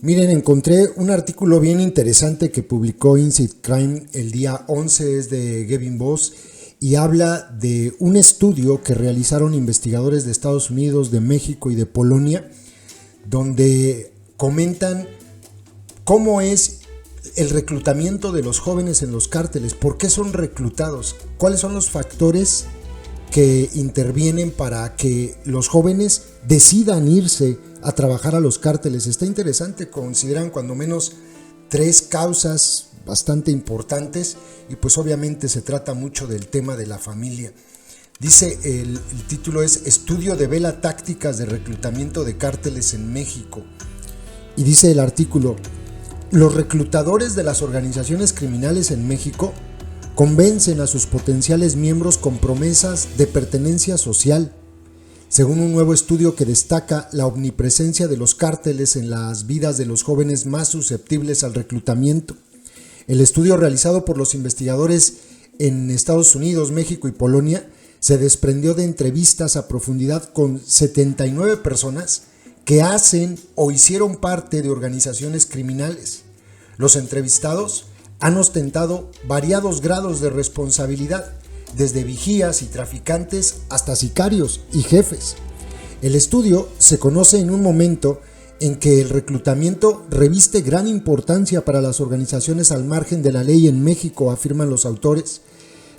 Miren, encontré un artículo bien interesante que publicó Inside Crime el día 11, es de Gavin Voss, y habla de un estudio que realizaron investigadores de Estados Unidos, de México y de Polonia, donde comentan cómo es el reclutamiento de los jóvenes en los cárteles, por qué son reclutados, cuáles son los factores que intervienen para que los jóvenes decidan irse a trabajar a los cárteles. Está interesante, consideran cuando menos 3 causas bastante importantes y pues obviamente se trata mucho del tema de la familia. Dice, el título es Estudio devela tácticas de reclutamiento de cárteles en México, y dice el artículo: los reclutadores de las organizaciones criminales en México convencen a sus potenciales miembros con promesas de pertenencia social. Según un nuevo estudio que destaca la omnipresencia de los cárteles en las vidas de los jóvenes más susceptibles al reclutamiento. El estudio realizado por los investigadores en Estados Unidos, México y Polonia se desprendió de entrevistas a profundidad con 79 personas que hacen o hicieron parte de organizaciones criminales. Los entrevistados han ostentado variados grados de responsabilidad, desde vigías y traficantes hasta sicarios y jefes. El estudio se conoce en un momento en que el reclutamiento reviste gran importancia para las organizaciones al margen de la ley en México, afirman los autores.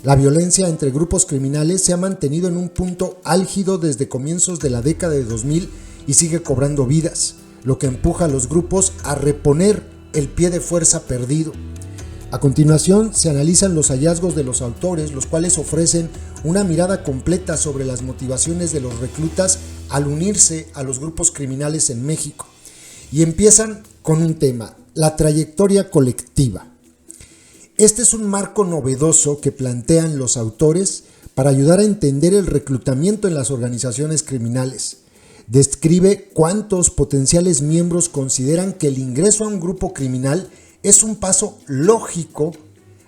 La violencia entre grupos criminales se ha mantenido en un punto álgido desde comienzos de la década de 2000 y sigue cobrando vidas, lo que empuja a los grupos a reponer el pie de fuerza perdido. A continuación se analizan los hallazgos de los autores, los cuales ofrecen una mirada completa sobre las motivaciones de los reclutas al unirse a los grupos criminales en México. Y empiezan con un tema: la trayectoria colectiva. Este es un marco novedoso que plantean los autores para ayudar a entender el reclutamiento en las organizaciones criminales. Describe cuántos potenciales miembros consideran que el ingreso a un grupo criminal es un paso lógico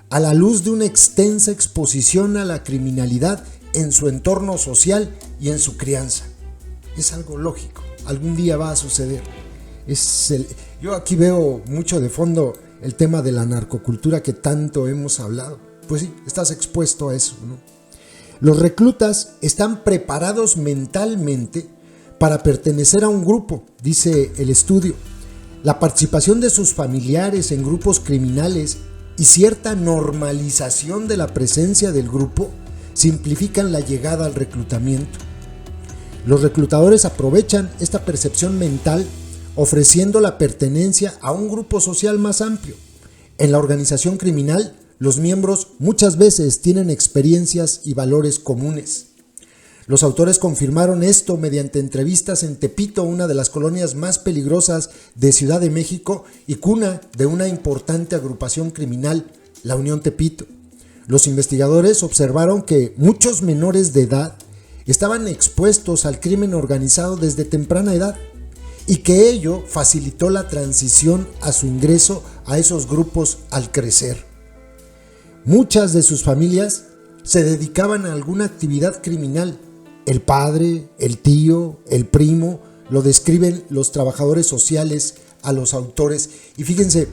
a la luz de una extensa exposición a la criminalidad en su entorno social y en su crianza. Es algo lógico, algún día va a suceder. Yo aquí veo mucho de fondo el tema de la narcocultura que tanto hemos hablado. Pues sí, estás expuesto a eso, ¿no? Los reclutas están preparados mentalmente para pertenecer a un grupo, dice el estudio. La participación de sus familiares en grupos criminales y cierta normalización de la presencia del grupo simplifican la llegada al reclutamiento. Los reclutadores aprovechan esta percepción mental ofreciendo la pertenencia a un grupo social más amplio. En la organización criminal, los miembros muchas veces tienen experiencias y valores comunes. Los autores confirmaron esto mediante entrevistas en Tepito, una de las colonias más peligrosas de Ciudad de México y cuna de una importante agrupación criminal, la Unión Tepito. Los investigadores observaron que muchos menores de edad estaban expuestos al crimen organizado desde temprana edad y que ello facilitó la transición a su ingreso a esos grupos al crecer. Muchas de sus familias se dedicaban a alguna actividad criminal. El padre, el tío, el primo, lo describen los trabajadores sociales a los autores. Y fíjense,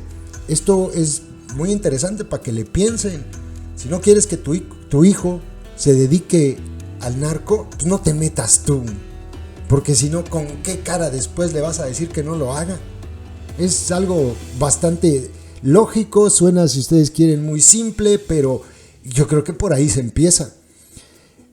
esto es muy interesante para que le piensen. Si no quieres que tu hijo se dedique al narco, pues no te metas tú. Porque si no, ¿con qué cara después le vas a decir que no lo haga? Es algo bastante lógico, suena, si ustedes quieren, muy simple, pero yo creo que por ahí se empieza.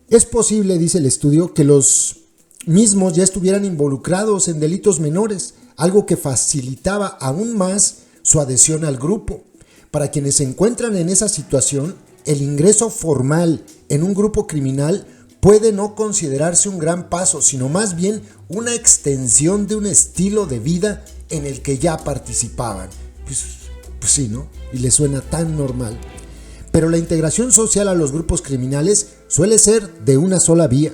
Es posible, dice el estudio, que los mismos ya estuvieran involucrados en delitos menores, algo que facilitaba aún más su adhesión al grupo. Para quienes se encuentran en esa situación, el ingreso formal en un grupo criminal puede no considerarse un gran paso, sino más bien una extensión de un estilo de vida en el que ya participaban. Pues sí, ¿no? Y les suena tan normal. Pero la integración social a los grupos criminales suele ser de una sola vía.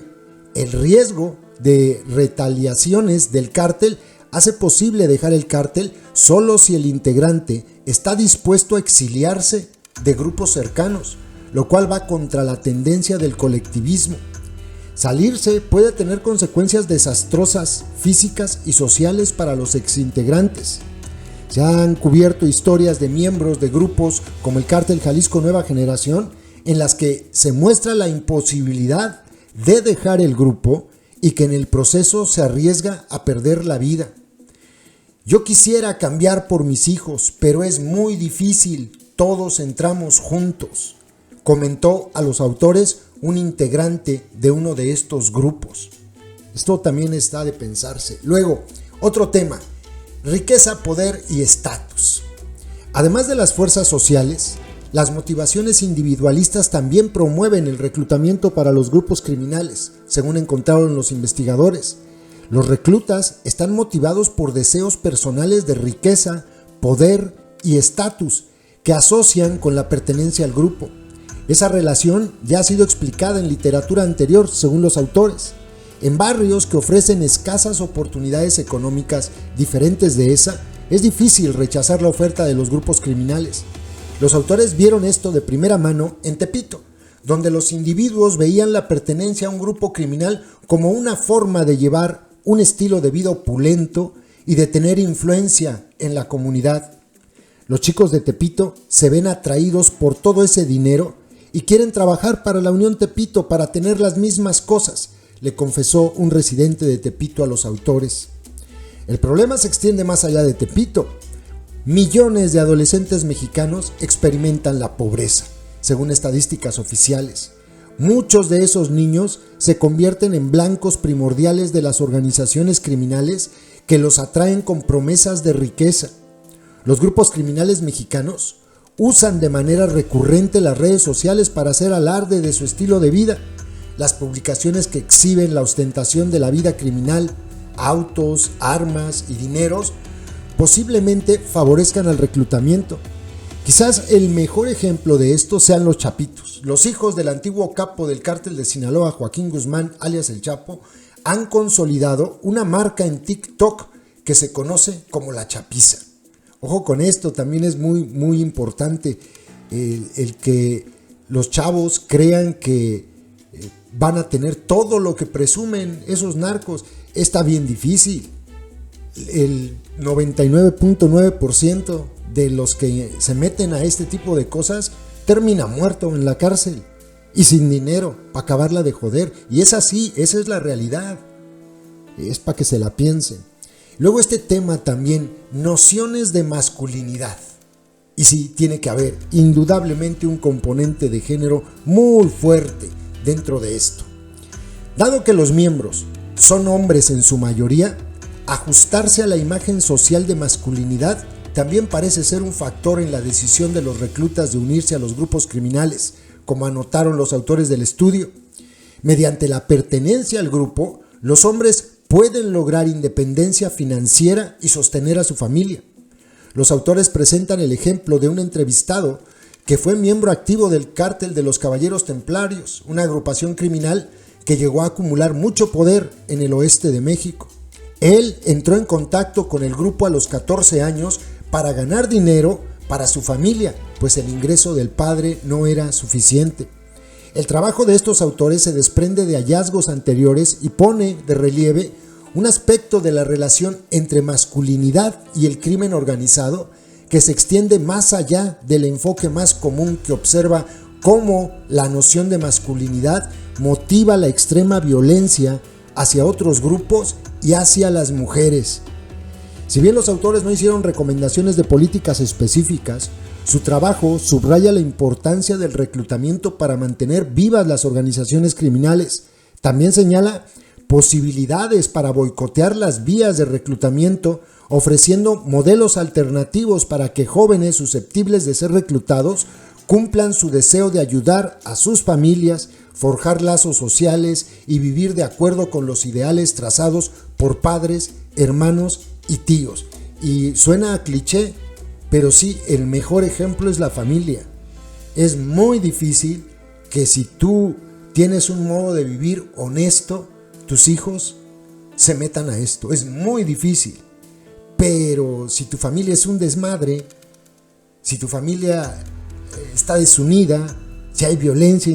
El riesgo de retaliaciones del cártel hace posible dejar el cártel solo si el integrante está dispuesto a exiliarse de grupos cercanos, lo cual va contra la tendencia del colectivismo. Salirse puede tener consecuencias desastrosas físicas y sociales para los exintegrantes. Se han cubierto historias de miembros de grupos como el Cártel Jalisco Nueva Generación, en las que se muestra la imposibilidad de dejar el grupo y que en el proceso se arriesga a perder la vida. Yo quisiera cambiar por mis hijos, pero es muy difícil, todos entramos juntos, comentó a los autores un integrante de uno de estos grupos. Esto también está de pensarse. Luego, otro tema, riqueza, poder y estatus. Además de las fuerzas sociales, las motivaciones individualistas también promueven el reclutamiento para los grupos criminales, según encontraron los investigadores. Los reclutas están motivados por deseos personales de riqueza, poder y estatus que asocian con la pertenencia al grupo. Esa relación ya ha sido explicada en literatura anterior, según los autores. En barrios que ofrecen escasas oportunidades económicas diferentes de esa, es difícil rechazar la oferta de los grupos criminales. Los autores vieron esto de primera mano en Tepito, donde los individuos veían la pertenencia a un grupo criminal como una forma de llevar un estilo de vida opulento y de tener influencia en la comunidad. Los chicos de Tepito se ven atraídos por todo ese dinero y quieren trabajar para la Unión Tepito para tener las mismas cosas, le confesó un residente de Tepito a los autores. El problema se extiende más allá de Tepito. Millones de adolescentes mexicanos experimentan la pobreza, según estadísticas oficiales. Muchos de esos niños se convierten en blancos primordiales de las organizaciones criminales que los atraen con promesas de riqueza. Los grupos criminales mexicanos usan de manera recurrente las redes sociales para hacer alarde de su estilo de vida. Las publicaciones que exhiben la ostentación de la vida criminal, autos, armas y dineros, posiblemente favorezcan al reclutamiento. Quizás el mejor ejemplo de esto sean los Chapitos. Los hijos del antiguo capo del cártel de Sinaloa, Joaquín Guzmán, alias El Chapo, han consolidado una marca en TikTok que se conoce como La Chapiza. Ojo con esto, también es muy importante el que los chavos crean que van a tener todo lo que presumen esos narcos. Está bien difícil. El 99.9% de los que se meten a este tipo de cosas termina muerto en la cárcel y sin dinero para acabarla de joder. Y es así, esa es la realidad. Es para que se la piensen. Luego este tema también, nociones de masculinidad. Y sí, tiene que haber indudablemente un componente de género muy fuerte dentro de esto. Dado que los miembros son hombres en su mayoría, ajustarse a la imagen social de masculinidad también parece ser un factor en la decisión de los reclutas de unirse a los grupos criminales, como anotaron los autores del estudio. Mediante la pertenencia al grupo, los hombres pueden lograr independencia financiera y sostener a su familia. Los autores presentan el ejemplo de un entrevistado que fue miembro activo del Cártel de los Caballeros Templarios, una agrupación criminal que llegó a acumular mucho poder en el oeste de México. Él entró en contacto con el grupo a los 14 años para ganar dinero para su familia, pues el ingreso del padre no era suficiente. El trabajo de estos autores se desprende de hallazgos anteriores y pone de relieve un aspecto de la relación entre masculinidad y el crimen organizado que se extiende más allá del enfoque más común que observa cómo la noción de masculinidad motiva la extrema violencia hacia otros grupos y hacia las mujeres. Si bien los autores no hicieron recomendaciones de políticas específicas, su trabajo subraya la importancia del reclutamiento para mantener vivas las organizaciones criminales. También señala posibilidades para boicotear las vías de reclutamiento, ofreciendo modelos alternativos para que jóvenes susceptibles de ser reclutados cumplan su deseo de ayudar a sus familias, forjar lazos sociales y vivir de acuerdo con los ideales trazados por padres, hermanos y tíos. Y suena a cliché, pero sí, el mejor ejemplo es la familia. Es muy difícil que si tú tienes un modo de vivir honesto, tus hijos se metan a esto. Es muy difícil. Pero si tu familia es un desmadre, si tu familia está desunida, si hay violencia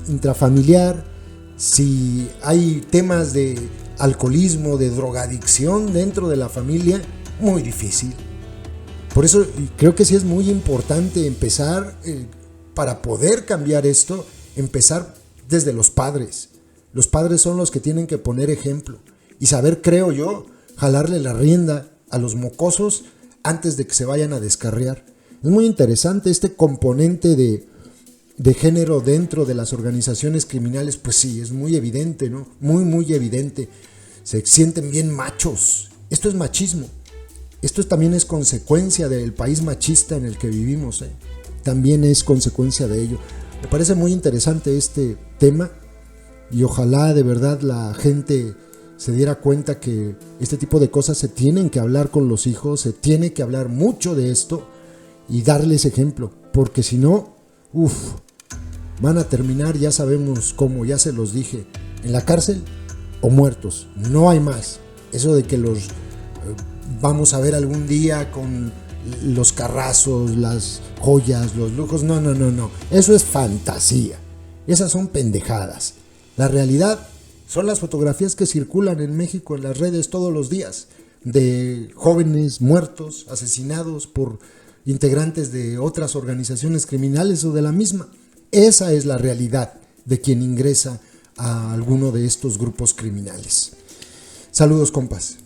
intrafamiliar, si hay temas de alcoholismo, de drogadicción dentro de la familia, muy difícil. Por eso creo que sí es muy importante empezar, para poder cambiar esto, empezar desde los padres. Los padres son los que tienen que poner ejemplo y saber, creo yo, jalarle la rienda a los mocosos antes de que se vayan a descarriar. Es muy interesante este componente de género dentro de las organizaciones criminales. Pues sí, es muy evidente, ¿no? Muy evidente. Se sienten bien machos. Esto es machismo. Esto también es consecuencia del país machista en el que vivimos, ¿eh? También es consecuencia de ello. Me parece muy interesante este tema y ojalá de verdad la gente se diera cuenta que este tipo de cosas se tienen que hablar con los hijos, se tiene que hablar mucho de esto y darles ejemplo, porque si no, van a terminar, ya sabemos cómo, ya se los dije, en la cárcel o muertos, no hay más. Eso de que los vamos a ver algún día con los carrazos, las joyas, los lujos, no, eso es fantasía, esas son pendejadas. La realidad son las fotografías que circulan en México en las redes todos los días, de jóvenes muertos, asesinados por integrantes de otras organizaciones criminales o de la misma. Esa es la realidad de quien ingresa a alguno de estos grupos criminales. Saludos, compas.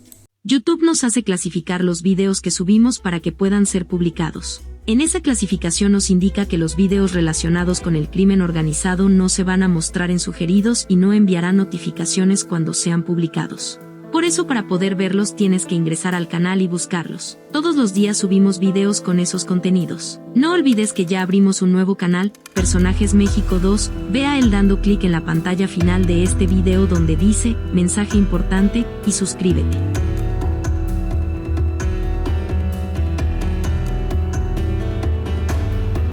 YouTube nos hace clasificar los videos que subimos para que puedan ser publicados. En esa clasificación nos indica que los videos relacionados con el crimen organizado no se van a mostrar en sugeridos y no enviarán notificaciones cuando sean publicados. Por eso, para poder verlos tienes que ingresar al canal y buscarlos. Todos los días subimos videos con esos contenidos. No olvides que ya abrimos un nuevo canal, Personajes México 2, ve a él dando clic en la pantalla final de este video donde dice, mensaje importante, y suscríbete.